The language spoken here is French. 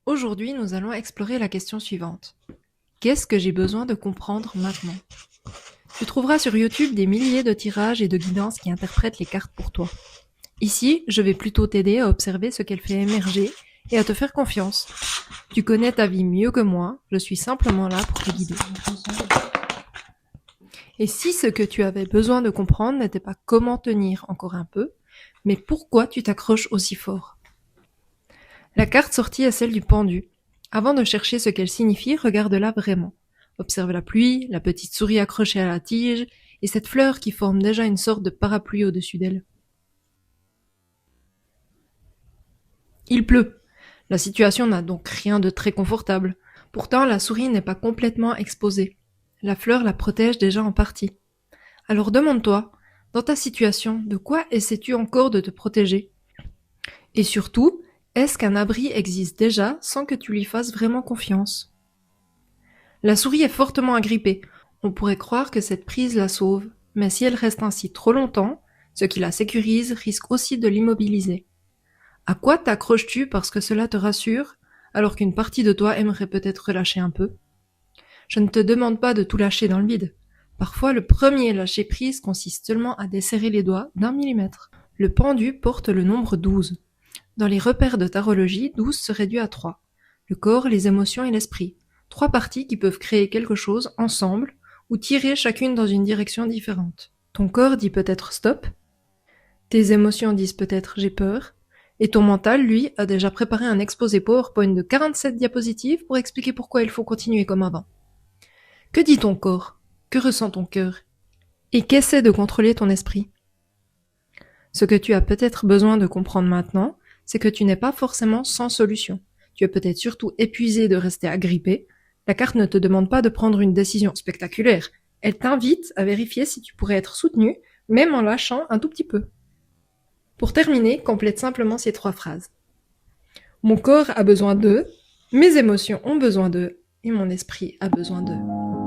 Aujourd'hui, nous allons explorer la question suivante. Qu'est-ce que j'ai besoin de comprendre maintenant? Tu trouveras sur YouTube des milliers de tirages et de guidances qui interprètent les cartes pour toi. Ici, je vais plutôt t'aider à observer ce qu'elle fait émerger et à te faire confiance. Tu connais ta vie mieux que moi, je suis simplement là pour te guider. Et si ce que tu avais besoin de comprendre n'était pas comment tenir encore un peu, mais pourquoi tu t'accroches aussi fort? La carte sortie est celle du pendu. Avant de chercher ce qu'elle signifie, regarde-la vraiment. Observe la pluie, la petite souris accrochée à la tige, et cette fleur qui forme déjà une sorte de parapluie au-dessus d'elle. Il pleut. La situation n'a donc rien de très confortable. Pourtant, la souris n'est pas complètement exposée. La fleur la protège déjà en partie. Alors demande-toi, dans ta situation, de quoi essaies-tu encore de te protéger? Et surtout, est-ce qu'un abri existe déjà sans que tu lui fasses vraiment confiance? La souris est fortement agrippée. On pourrait croire que cette prise la sauve, mais si elle reste ainsi trop longtemps, ce qui la sécurise risque aussi de l'immobiliser. À quoi t'accroches-tu parce que cela te rassure, alors qu'une partie de toi aimerait peut-être relâcher un peu? Je ne te demande pas de tout lâcher dans le vide. Parfois, le premier lâcher-prise consiste seulement à desserrer les doigts d'1 mm. Le pendu porte le nombre 12. Dans les repères de tarologie, 12 se réduit à 3. Le corps, les émotions et l'esprit. 3 parties qui peuvent créer quelque chose ensemble ou tirer chacune dans une direction différente. Ton corps dit peut-être stop. Tes émotions disent peut-être j'ai peur. Et ton mental, lui, a déjà préparé un exposé PowerPoint de 47 diapositives pour expliquer pourquoi il faut continuer comme avant. Que dit ton corps? Que ressent ton cœur? Et qu'essaie de contrôler ton esprit? Ce que tu as peut-être besoin de comprendre maintenant, c'est que tu n'es pas forcément sans solution. Tu es peut-être surtout épuisé de rester agrippé. La carte ne te demande pas de prendre une décision spectaculaire. Elle t'invite à vérifier si tu pourrais être soutenu, même en lâchant un tout petit peu. Pour terminer, complète simplement ces 3 phrases. Mon corps a besoin d'eux, mes émotions ont besoin d'eux, et mon esprit a besoin d'eux.